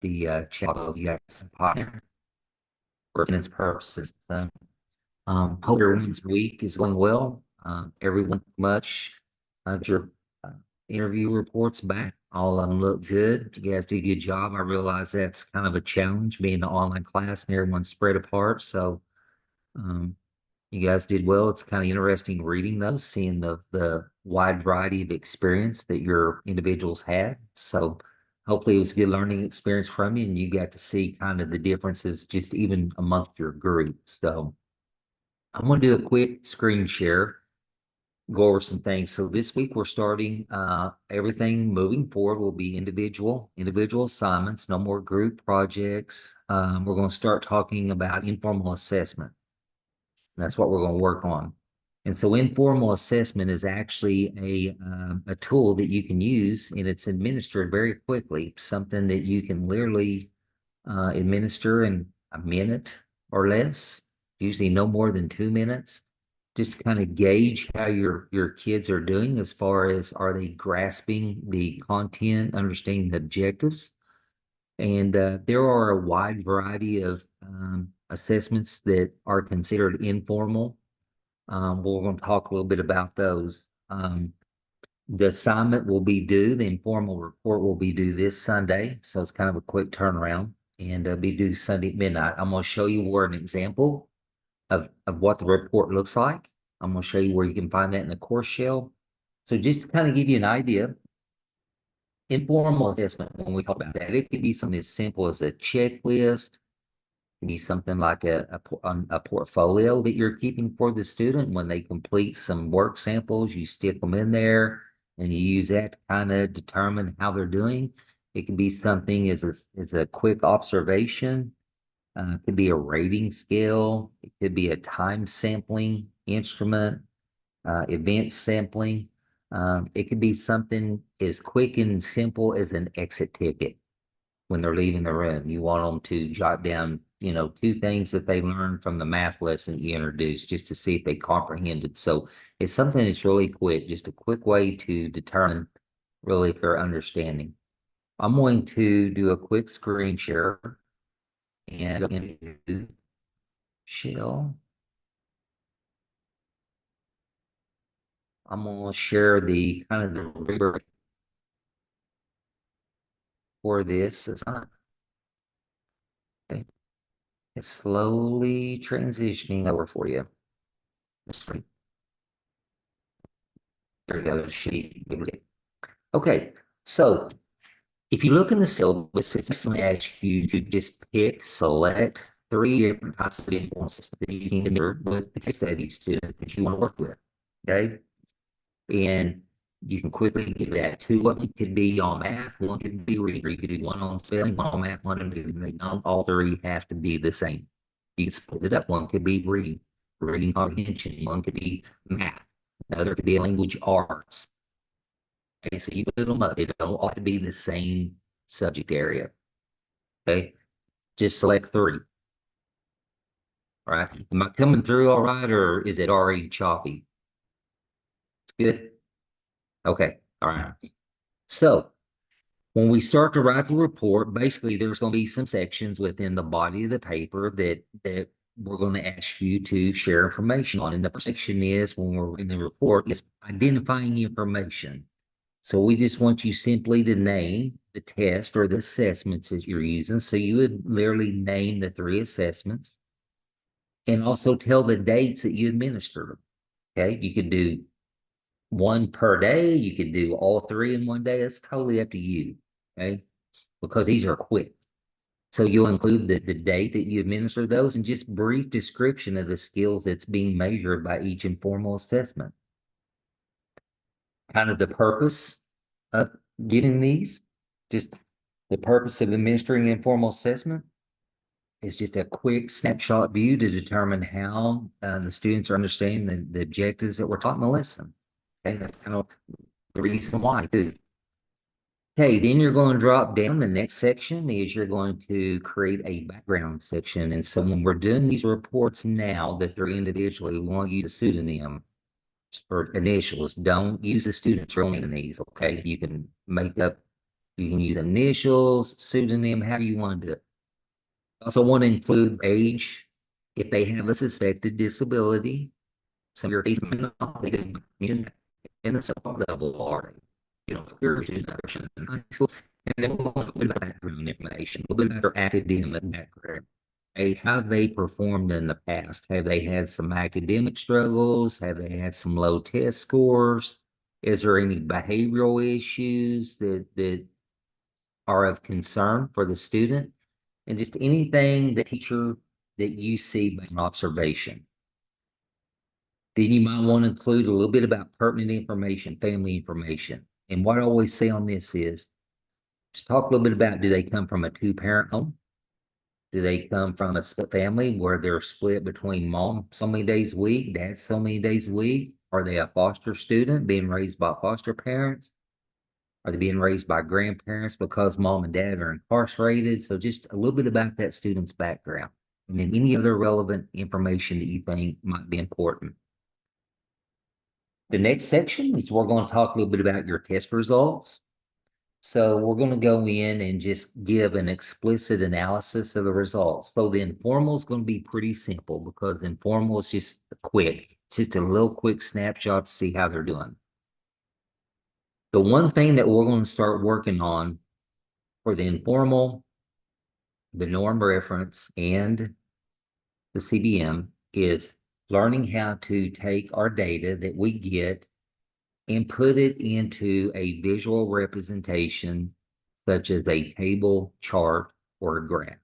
the chat. You guys partner for attendance purposes. Hope everyone's week is going well. Everyone much your uh, interview reports back. All of them look good. You guys did a good job. I realize that's kind of a challenge being an online class and everyone's spread apart. So um, you guys did well. It's kind of interesting reading those, seeing the wide variety of experience that your individuals had. So hopefully it was a good learning experience from you, and you got to see kind of the differences just even amongst your group. So I'm going to do a quick screen share, go over some things. So this week we're starting everything moving forward will be individual assignments, no more group projects. We're going to start talking about informal assessment. That's what we're going to work on. And so informal assessment is actually a tool that you can use, and it's administered very quickly, something that you can literally administer in a minute or less, usually no more than 2 minutes, just to kind of gauge how your kids are doing as far as are they grasping the content, understanding the objectives. And there are a wide variety of assessments that are considered informal. We're going to talk a little bit about those. The assignment will be due, the informal report will be due this Sunday. So it's kind of a quick turnaround and be due Sunday at midnight. I'm going to show you where an example of what the report looks like. I'm going to show you where you can find that in the course shell. So just to kind of give you an idea, informal assessment, when we talk about that, it could be something as simple as a checklist. It could be something like a portfolio that you're keeping for the student. When they complete some work samples, you stick them in there and you use that to kind of determine how they're doing. It could be something as a quick observation. It could be a rating scale. It could be a time sampling instrument, event sampling. It could be something as quick and simple as an exit ticket when they're leaving the room. You want them to jot down, 2 things that they learned from the math lesson you introduced just to see if they comprehended. So it's something that's really quick, just a quick way to determine really if they're understanding. I'm going to do a quick screen share and into shell. I'm going to share the kind of the rubric for this assignment. Okay. It's slowly transitioning over for you. There we go. Sheet. Okay, so if you look in the syllabus, it's going to ask you to just select 3 different types of influences that you can consider with the case study student that you want to work with. Okay, and you can quickly get that. 2 of them could be on math, 1 could be reading. You could do 1 on spelling, 1 on math, 1 on reading. They don't all 3 have to be the same. You can split it up. 1 could be reading comprehension. 1 could be math. Another could be language arts. Okay, so you put them up. They don't all have to be the same subject area. Okay, just select 3. All right, am I coming through all right, or is it already choppy? It's good. Okay, all right. So when we start to write the report, basically there's going to be some sections within the body of the paper that we're going to ask you to share information on. And the first section is, when we're in the report, is identifying information. So we just want you simply to name the test or the assessments that you're using. So you would literally name the 3 assessments and also tell the dates that you administered them. Okay, you could do 1 per day. You could do all 3 in one day. It's totally up to you. Okay, because these are quick. So you'll include the date that you administer those and just brief description of the skills that's being measured by each informal assessment. Kind of the purpose of getting these, just the purpose of administering informal assessment is just a quick snapshot view to determine how the students are understanding the objectives that we're taught in the lesson. Okay, that's kind of the reason why too. Okay, then you're going to drop down. The next section is you're going to create a background section. And so when we're doing these reports now that they're individually, we want to use a pseudonym or initials. Don't use the student's real name in these, okay? You can make up You can use initials, pseudonym, however you want to do it. Also want to include age, if they have a suspected disability. Some of your cases may not be in the support level or you're in high school, and then we'll want a little bit of background information, a little bit about their academic background. Hey, how have they performed in the past? Have they had some academic struggles? Have they had some low test scores? Is there any behavioral issues that are of concern for the student? And just anything the teacher that you see by observation. Then you might want to include a little bit about pertinent information, family information. And what I always say on this is just talk a little bit about, do they come from a two-parent home? Do they come from a split family where they're split between mom so many days a week, dad so many days a week? Are they a foster student being raised by foster parents? Are they being raised by grandparents because mom and dad are incarcerated? So just a little bit about that student's background. And then any other relevant information that you think might be important. The next section is we're going to talk a little bit about your test results. So we're going to go in and just give an explicit analysis of the results. So the informal is going to be pretty simple because informal is just quick. It's just a little quick snapshot to see how they're doing. The one thing that we're going to start working on for the informal, the norm reference, and the CBM is learning how to take our data that we get and put it into a visual representation, such as a table, chart, or a graph.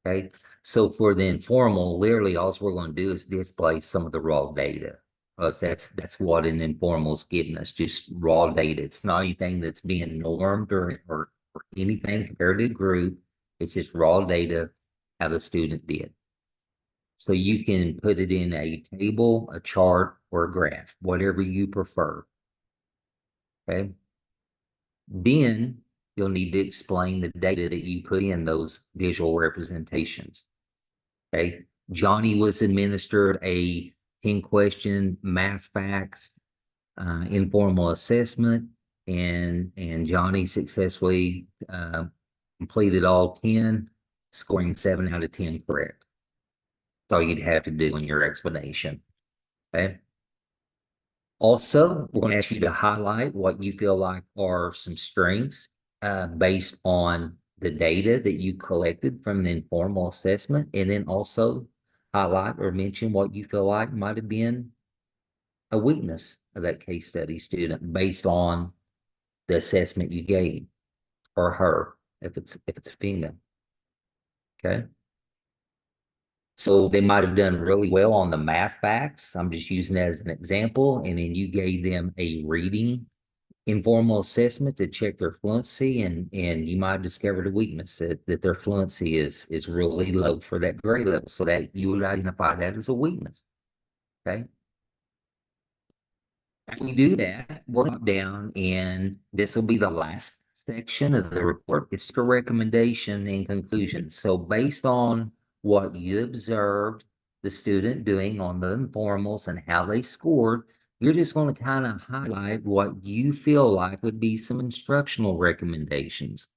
Okay, so for the informal, literally all we're going to do is display some of the raw data. That's what an informal is giving us, just raw data. It's not anything that's being normed or anything compared to a group. It's just raw data, how the student did. So you can put it in a table, a chart, or a graph, whatever you prefer. Okay. Then you'll need to explain the data that you put in those visual representations. Okay. Johnny was administered a 10-question math facts informal assessment, and Johnny successfully completed all 10, scoring 7 out of 10 correct. That's all you'd have to do in your explanation. Okay. Also, we're going to ask you to highlight what you feel like are some strengths based on the data that you collected from the informal assessment, and then also highlight or mention what you feel like might have been a weakness of that case study student based on the assessment you gave, or her, if it's a female. Okay. So they might have done really well on the math facts. I'm just using that as an example. And then you gave them a reading informal assessment to check their fluency, and you might have discovered a weakness that their fluency is really low for that grade level. So that you would identify that as a weakness. Okay. After we do that, we'll drop down, and this will be the last section of the report. It's the recommendation and conclusion. So based on what you observed the student doing on the informals and how they scored, you're just going to kind of highlight what you feel like would be some instructional recommendations.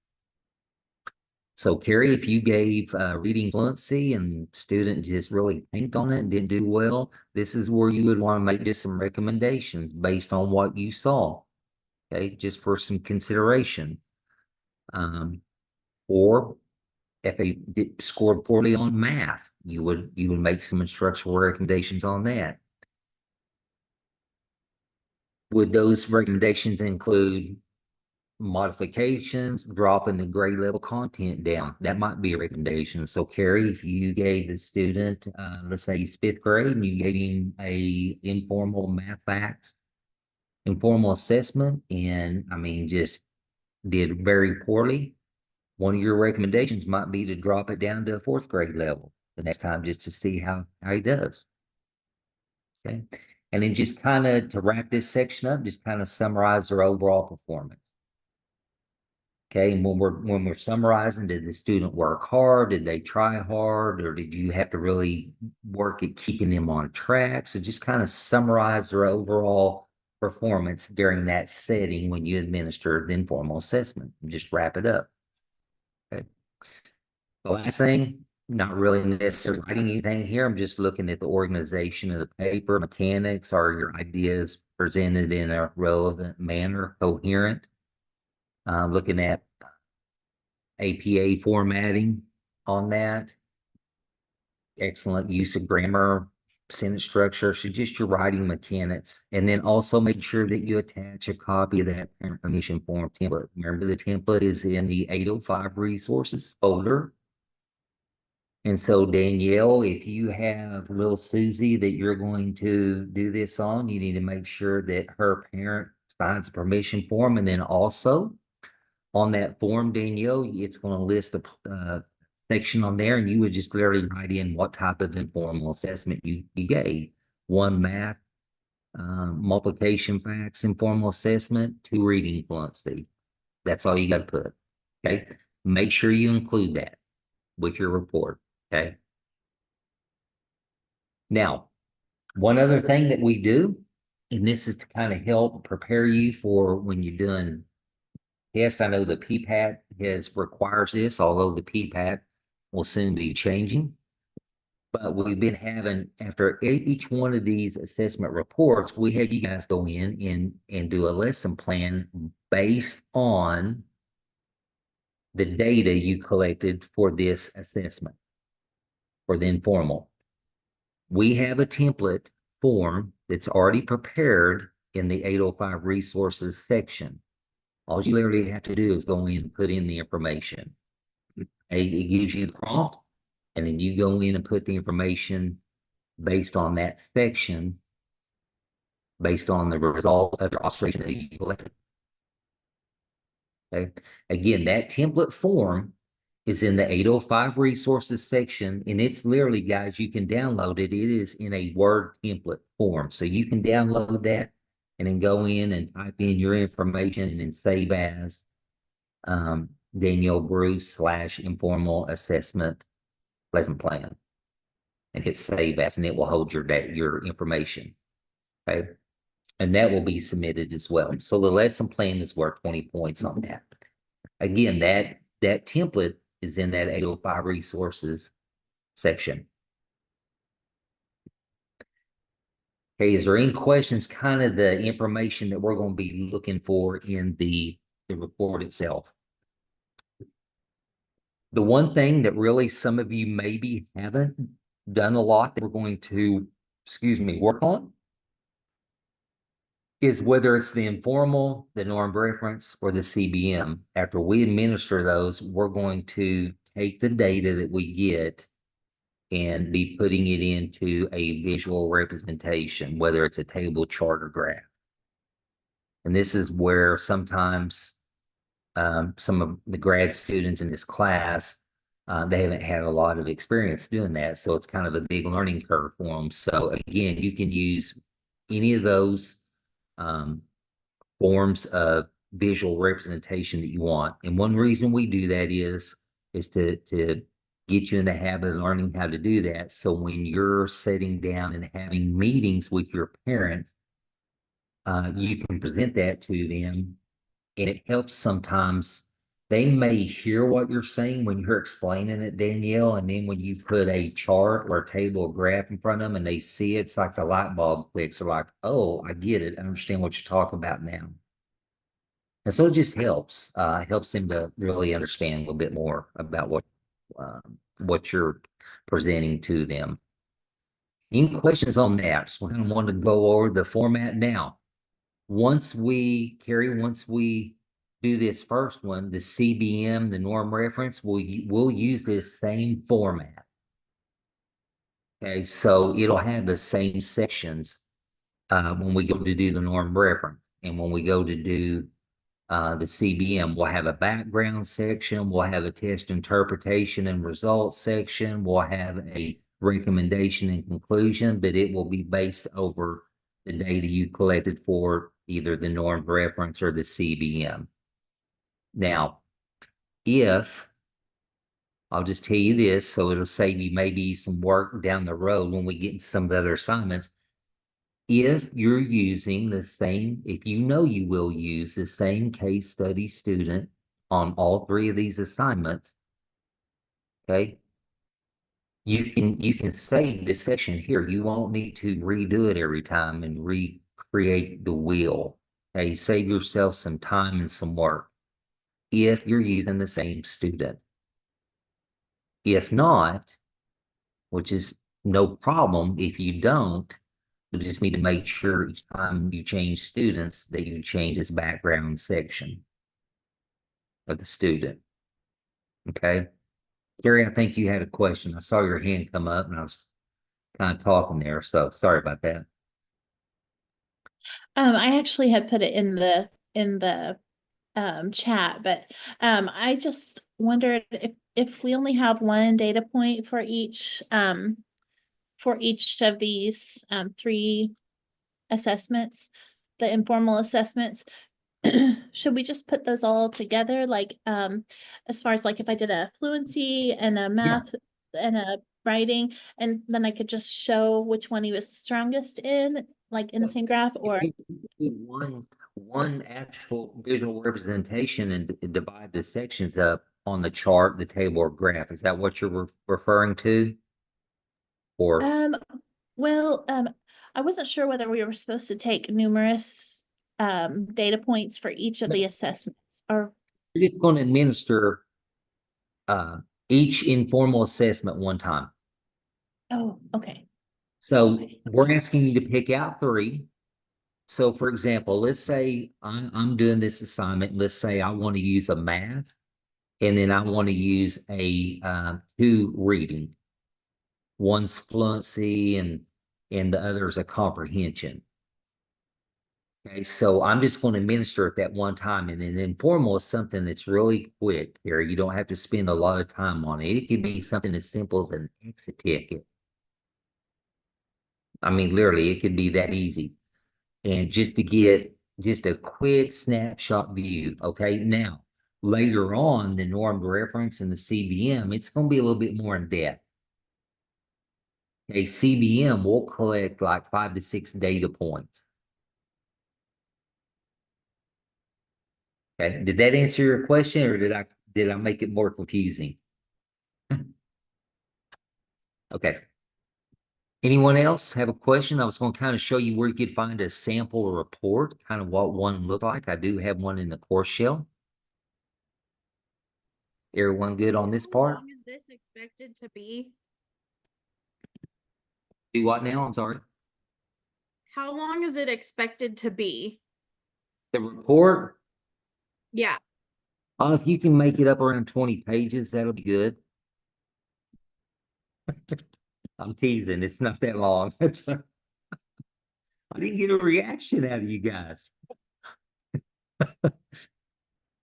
So Carrie, if you gave reading fluency and student just really tanked on it and didn't do well, this is where you would want to make just some recommendations based on what you saw. Okay, just for some consideration. Or if they scored poorly on math, you would make some instructional recommendations on that. Would those recommendations include modifications, dropping the grade level content down? That might be a recommendation. So Carrie, if you gave the student, let's say he's 5th grade, and you gave him a informal math facts, informal assessment, and I mean, just did very poorly, one of your recommendations might be to drop it down to a 4th grade level the next time, just to see how he does. Okay. And then just kind of to wrap this section up, just kind of summarize their overall performance. Okay, and when we're summarizing, did the student work hard? Did they try hard? Or did you have to really work at keeping them on track? So just kind of summarize their overall performance during that setting when you administer the informal assessment. Just wrap it up. Okay. The last thing, not really necessarily writing anything here. I'm just looking at the organization of the paper, mechanics. Are your ideas presented in a relevant manner, coherent? Looking at APA formatting on that. Excellent use of grammar, sentence structure. So just your writing mechanics. And then also make sure that you attach a copy of that parent permission form template. Remember, the template is in the 805 resources folder. And so Danielle, if you have little Susie that you're going to do this on, you need to make sure that her parent signs a permission form. And then also on that form, Danielle, it's going to list a section on there, and you would just literally write in what type of informal assessment you gave. One, math, multiplication facts, informal assessment, two, reading fluency. That's all you got to put. Okay. Make sure you include that with your report. Okay. Now, one other thing that we do, and this is to kind of help prepare you for when you're doing tests. I know the PPAT requires this, although the PPAT will soon be changing. But we've been having, after each one of these assessment reports, we have you guys go in and do a lesson plan based on the data you collected for this assessment, for the informal. We have a template form that's already prepared in the 805 resources section. All you literally have to do is go in and put in the information. It gives you the prompt, and then you go in and put the information based on that section, based on the results of your observation that you collected. Okay. Again, that template form is in the 805 resources section, and it's literally, guys, you can download it. It is in a Word template form. So you can download that and then go in and type in your information and then save as Danielle Bruce / informal assessment lesson plan, and hit save as, and it will hold your information. Okay. And that will be submitted as well. So the lesson plan is worth 20 points on that. Again, that template is in that 805 resources section. Okay, is there any questions, kind of the information that we're going to be looking for in the report itself? The one thing that really some of you maybe haven't done a lot that we're going to, work on is whether it's the informal, the norm reference, or the CBM. After we administer those, we're going to take the data that we get and be putting it into a visual representation, whether it's a table, chart, or graph. And this is where sometimes some of the grad students in this class, they haven't had a lot of experience doing that. So it's kind of a big learning curve for them. So again, you can use any of those forms of visual representation that you want. And one reason we do that is to get you in the habit of learning how to do that. So when you're sitting down and having meetings with your parents, you can present that to them, and it helps sometimes. They may hear what you're saying when you're explaining it, Danielle, and then when you put a chart or a table or graph in front of them and they see it, it's like the light bulb clicks. They're like, oh, I get it. I understand what you're talking about now. And so it just helps them to really understand a little bit more about what you're presenting to them. Any questions on that? So we're going to want to go over the format now. Once we do this first one, the CBM, the norm reference, we'll use this same format. Okay, so it'll have the same sections when we go to do the norm reference, and when we go to do the CBM, we'll have a background section, we'll have a test interpretation and results section, we'll have a recommendation and conclusion, but it will be based over the data you collected for either the norm reference or the CBM. Now, I'll just tell you this, so it'll save you maybe some work down the road when we get into some of the other assignments. if you're using the same, if you know you will use the same case study student on all three of these assignments, okay, you can save this section here. You won't need to redo it every time and recreate the wheel. Okay, save yourself some time and some work if you're using the same student. If not, which is no problem if you don't, you just need to make sure each time you change students that you change this background section of the student. Okay. Carrie, I think you had a question. I saw your hand come up and I was kind of talking there. So sorry about that. I actually had put it in the chat, but I just wondered if we only have one data point for each of these three assessments, the informal assessments, should we just put those all together? Like as far as like if I did a fluency and a Yeah. math and a writing, and then I could just show which one he was strongest in, like in the same graph, or One actual visual representation and divide the sections up on the chart, the table or graph. Is that what you're referring to? Or um well I wasn't sure whether we were supposed to take numerous data points for each of no, the assessments or you're just going to administer uh, each informal assessment one time. oh okay. So Okay. we're asking you to pick out three. So for example, let's say I'm doing this assignment. Let's say I want to use a math and then I want to use a two reading. One's fluency and the other is a comprehension. Okay, so I'm just going to administer it that one time. And an informal is something that's really quick here. You don't have to spend a lot of time on it. It could be something as simple as an exit ticket. I mean, literally, it could be that easy. And just to get just a quick snapshot view. Okay, now later on, the normed reference and the CBM, it's going to be a little bit more in depth. A CBM will collect like 5 to 6 data points. Okay, did that answer your question, or did I make it more confusing? Okay. Anyone else have a question? I was going to kind of show you where you could find a sample report, kind of what one looked like. I do have one in the course shell. Everyone good on this How part? long is this expected to be? Do what now? I'm sorry. How long is it expected to be? The report, Yeah. if you can make it up around 20 pages, that'll be good. I'm teasing. It's not that long. I didn't get a reaction out of you guys.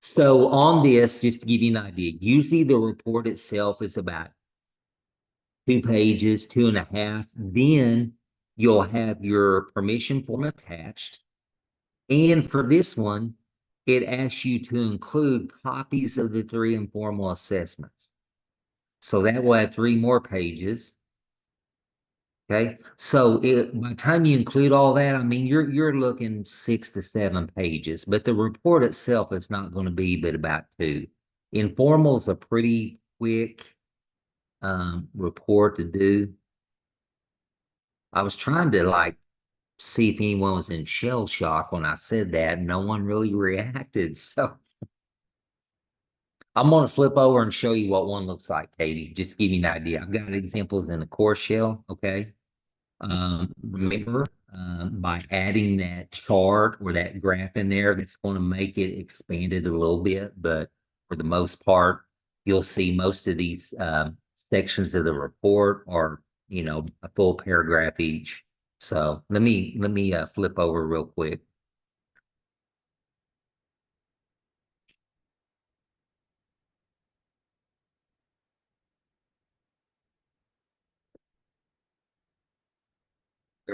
So on this, just to give you an idea, usually the report itself is about 2 pages, 2.5. Then you'll have your permission form attached. And for this one, it asks you to include copies of the three informal assessments. So that will add 3 more pages. Okay, so by the time you include all that, I mean you're looking 6 to 7 pages, but the report itself is not going to be but about 2. Informal is a pretty quick report to do. I was trying to like see if anyone was in shell shock when I said that. No one really reacted. So I'm going to flip over and show you what one looks like, Katie. Just to give you an idea. I've got examples in the core shell. Okay. Remember, by adding that chart or that graph in there, that's going to make it expanded a little bit. But for the most part, you'll see most of these sections of the report are, a full paragraph each. So let me flip over real quick.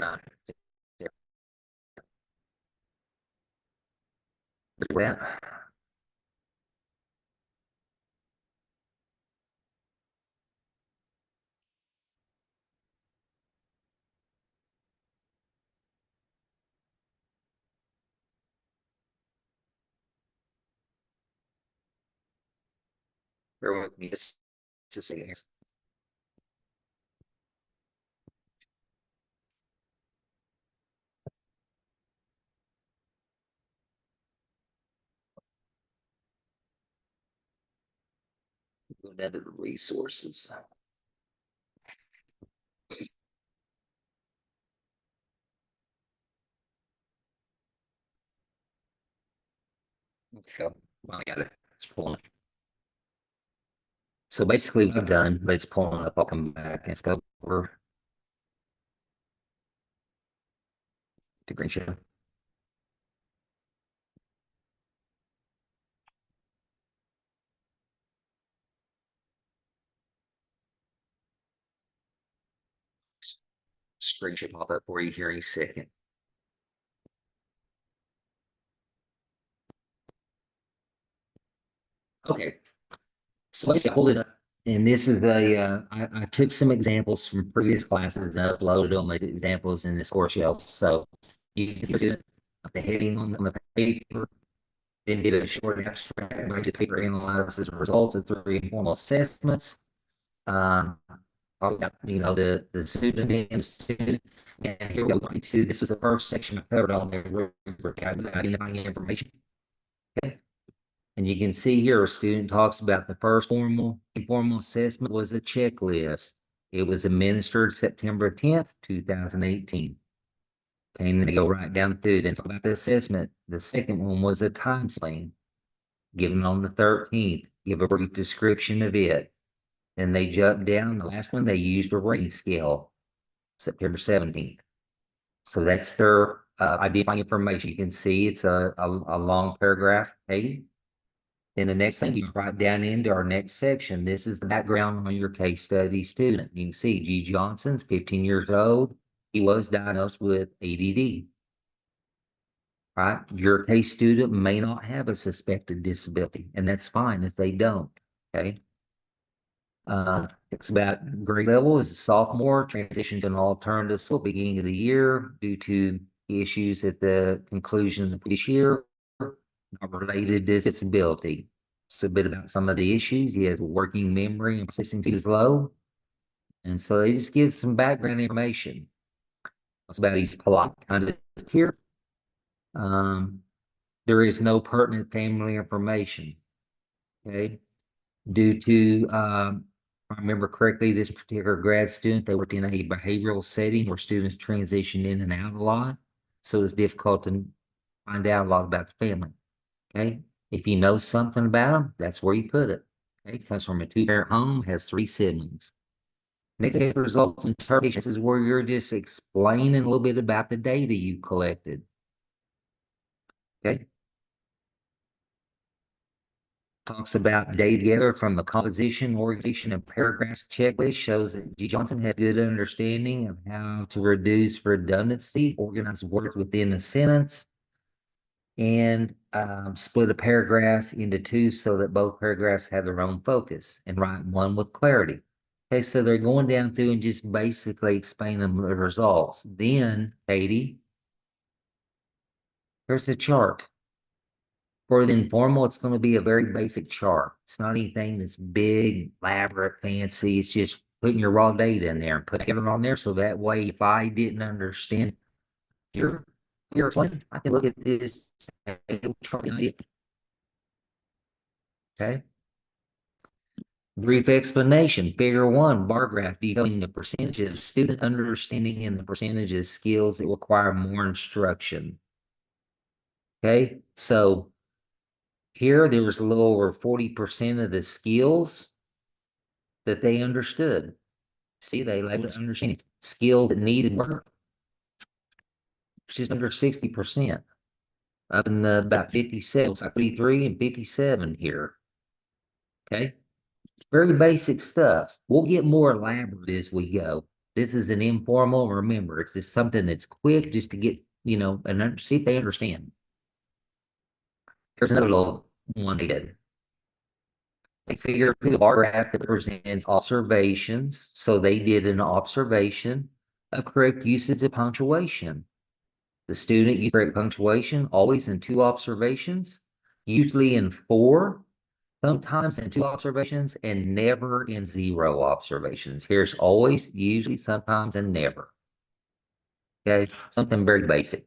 Uh, Well, Bear with me just a second. Go down to the resources. Okay, well, I got it. It's pulling. So basically what I've done, but it's pulling up, I'll come back and go over to green show. Screen should pop up for you here in a second. Okay. So basically I pulled it up, and this is I took some examples from previous classes and uploaded them as examples in this course shell. So you can see the heading on the paper, then did a short abstract, by the paper analyzes results of 3 informal assessments. The student and student, and here we go. This was the first section I covered on there, identifying information. Okay. And you can see here, a student talks about the first informal assessment was a checklist. It was administered September 10th, 2018. Okay, and they go right down through then talk about the assessment. The second one was a time sling given on the 13th. Give a brief description of it. Then they jump down. The last one, they used a rating scale, September 17th. So that's their identifying information. You can see it's a long paragraph. Hey, then the next thing you write down into our next section, this is the background on your case study student. You can see G. Johnson's 15 years old. He was diagnosed with ADD. Right? Your case student may not have a suspected disability, and that's fine if they don't. Okay. It's about grade level as a sophomore, transition to an alternative school beginning of the year due to issues at the conclusion of this year, not related to disability. It's a bit about some of the issues. He has working memory and consistency is low. And so it just gives some background information. It's about he's polite, kind of here. There is no pertinent family information. Okay. Due to, if I remember correctly, this particular grad student, they worked in a behavioral setting where students transitioned in and out a lot. So it's difficult to find out a lot about the family. Okay. If you know something about them, that's where you put it. Okay. Comes from a 2-parent home, has 3 siblings. Next is results and interpretations. This is where you're just explaining a little bit about the data you collected. Okay. Talks about data together from the composition, organization, and paragraphs checklist. Shows that G. Johnson had good understanding of how to reduce redundancy, organize words within a sentence, and split a paragraph into 2 so that both paragraphs have their own focus, and write one with clarity. Okay, so they're going down through and just basically explaining the results. Then, Katie, here's the chart. For the informal, it's going to be a very basic chart. It's not anything that's big, elaborate, fancy. It's just putting your raw data in there and putting it on there. So that way, if I didn't understand your explaining, I can look at this chart. Okay. Brief explanation. Figure 1, bar graph detailing the percentage of student understanding and the percentage of skills that require more instruction. Okay. So here, there was a little over 40% of the skills that they understood. See, they labeled understanding skills that needed work. Just under 60%. Up in the about 57, like 53 and 57 here. Okay. Very basic stuff. We'll get more elaborate as we go. This is an informal, remember, it's just something that's quick just to get, and see if they understand. Here's another little one they did. They figured the bar graph that represents observations. So they did an observation of correct usage of punctuation. The student used correct punctuation always in 2 observations, usually in 4. sometimes in 2 observations, and never in 0 observations. Here's always, usually, sometimes, and never. Okay, something very basic.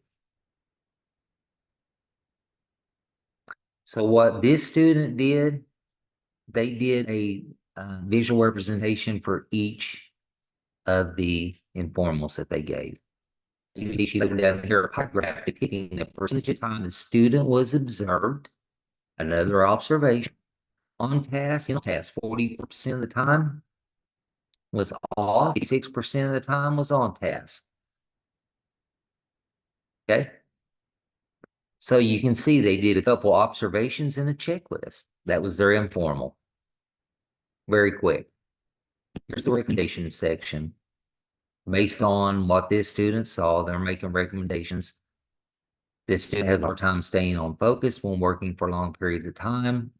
So what this student did, they did a visual representation for each of the informals that they gave. You can see down here a pie graph depicting the percentage of time the student was observed, another observation, on task, 40% of the time was off, 6% of the time was on task. Okay. So you can see they did a couple observations and a checklist. That was their informal. Very quick. Here's the recommendation section. Based on what this student saw, they're making recommendations. This student has a hard time staying on focus when working for long periods of time.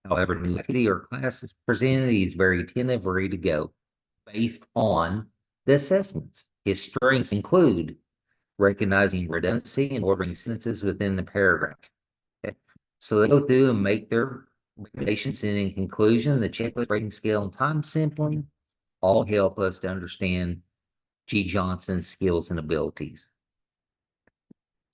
However, new activity or class is presented, he's very attentive, ready to go. Based on the assessments, his strengths include recognizing redundancy and ordering sentences within the paragraph. Okay. So they go through and make their recommendations, and in conclusion, the checklist, rating scale, and time sampling all help us to understand G. Johnson's skills and abilities.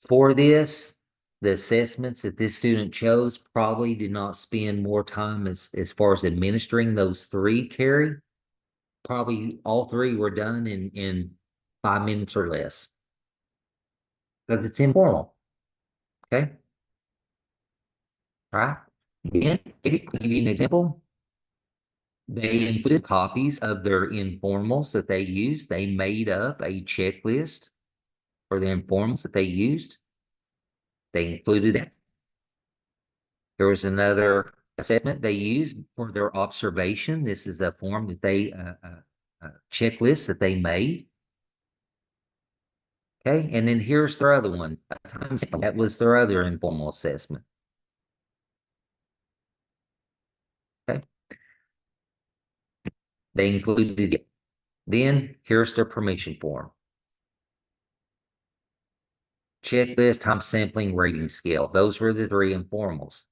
For this, the assessments that this student chose probably did not spend more time as far as administering those 3, Carrie. Probably all 3 were done in 5 minutes or less. Because it's informal. Okay. All right. Again, to give you an example, they included copies of their informals that they used. They made up a checklist for the informals that they used. They included that. There was another assessment they used for their observation. This is a form that they, checklist that they made. Okay, and then here's their other one. That was their other informal assessment. Okay. They included it. Then here's their permission form. Checklist, time sampling, rating scale. Those were the 3 informals.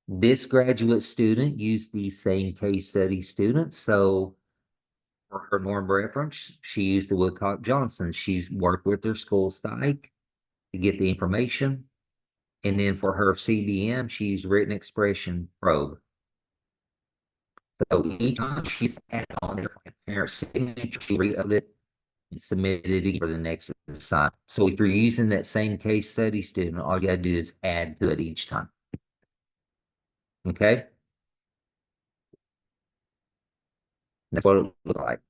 This graduate student used these same case study students. So for her norm reference, she used the Woodcock Johnson. She's worked with their school psych to get the information. And then for her CBM, she used written expression probe. So anytime she's added on their parent signature, she re-uploaded it and submitted it for the next assignment. So if you're using that same case study student, all you gotta do is add to it each time. Okay? That's what it looks like.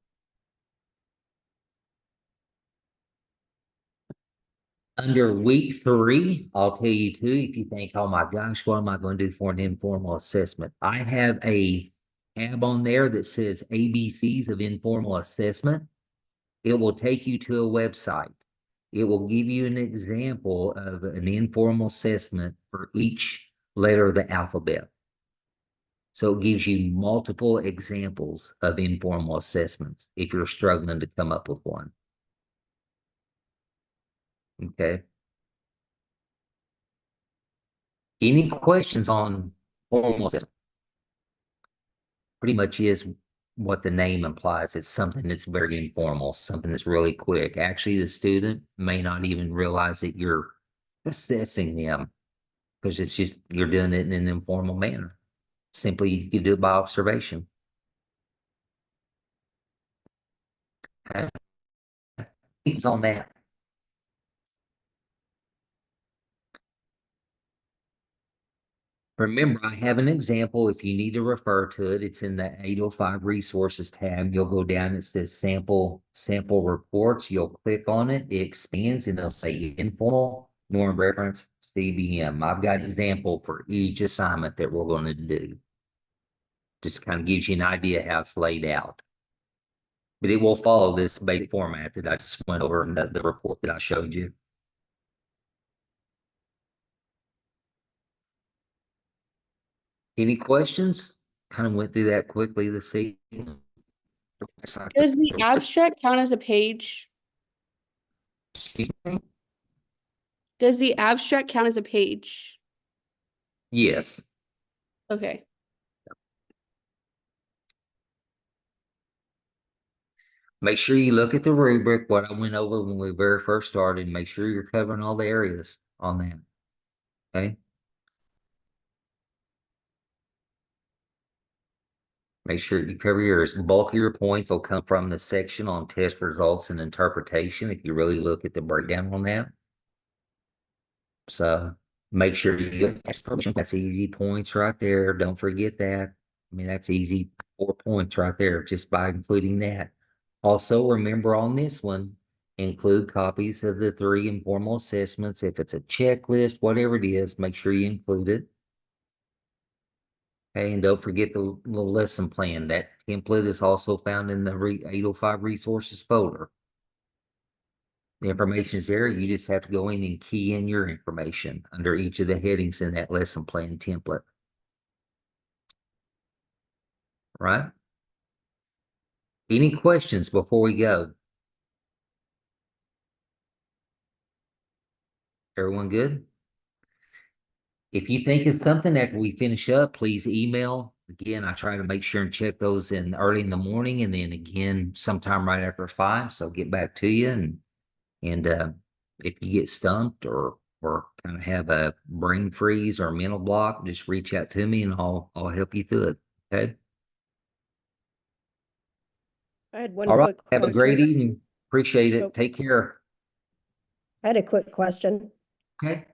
Under week 3, I'll tell you too, if you think, oh my gosh, what am I going to do for an informal assessment? I have a tab on there that says ABCs of informal assessment. It will take you to a website. It will give you an example of an informal assessment for each letter of the alphabet. So it gives you multiple examples of informal assessments if you're struggling to come up with one. Okay. Any questions on formal assessment? Pretty much is what the name implies. It's something that's very informal, something that's really quick. Actually, the student may not even realize that you're assessing them because it's just you're doing it in an informal manner. Simply, you do it by observation. Okay. It's on that. Remember, I have an example. If you need to refer to it, it's in the 805 resources tab. You'll go down, it says sample reports. You'll click on it, it expands, and it'll say informal, norm reference, CBM. I've got an example for each assignment that we're going to do. Just kind of gives you an idea how it's laid out. But it will follow this basic format that I just went over in the report that I showed you. Any questions? Kind of went through that quickly this evening. Does the abstract count as a page? Excuse me? Does the abstract count as a page? Yes. Okay. Make sure you look at the rubric, what I went over when we very first started. Make sure you're covering all the areas on that. Okay? Make sure you cover yours. Bulk of your points will come from the section on test results and interpretation if you really look at the breakdown on that. So make sure you get that's easy points right there. Don't forget that. I mean, that's easy 4 points right there just by including that. Also, remember on this one, include copies of the 3 informal assessments. If it's a checklist, whatever it is, make sure you include it. Okay, and don't forget the little lesson plan. That template is also found in the 805 resources folder. The information is there. You just have to go in and key in your information under each of the headings in that lesson plan template. Right? Any questions before we go? Everyone good? If you think of something after we finish up, please email. Again, I try to make sure and check those in early in the morning and then again sometime right after 5. So get back to you and if you get stumped or kind of have a brain freeze or a mental block, just reach out to me and I'll help you through it. Okay. I had one All right. quick Have a great question. evening. Appreciate it. Nope. Take care. I had a quick question. Okay.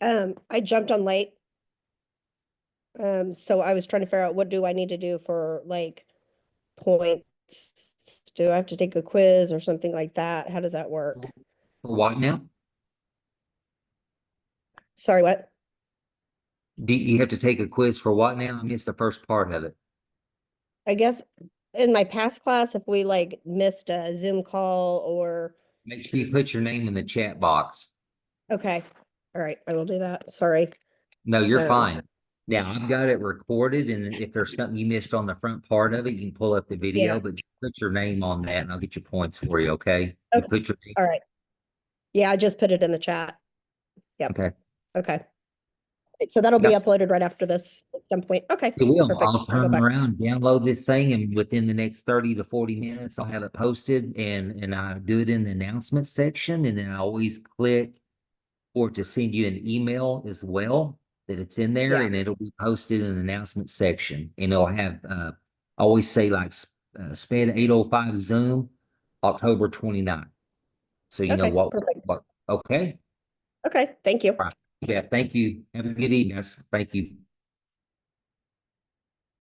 I jumped on late. So I was trying to figure out what do I need to do for like points? Do I have to take a quiz or something like that? How does that work? For what now? Sorry, what? Do you have to take a quiz for what now? I missed the first part of it. I guess in my past class, if we like missed a Zoom call or, Make sure you put your name in the chat box. okay, all right, I will do that. Sorry. No, you're Um, fine. Now I've got it recorded, and if there's something you missed on the front part of it, you can pull up the video, Yeah. but just put your name on that and I'll get your points for you, okay? You Okay. put your name, All right. Yeah, I just put it in the chat. Yep. okay. Okay. So that'll be Yep. uploaded right after this at some point. Okay. It will. Perfect. I'll I'll go turn back. around, download this thing, and within the next 30 to 40 minutes, I'll have it posted and I do it in the announcement section, and then I always click or to send you an email as well that it's in there Yeah. and it'll be posted in the announcement section and it'll have always say like SPED 805 Zoom October 29th. So you know Okay, perfect. what okay. Okay, thank you. All right. Yeah, thank you. Have a good evening, guys. Thank you.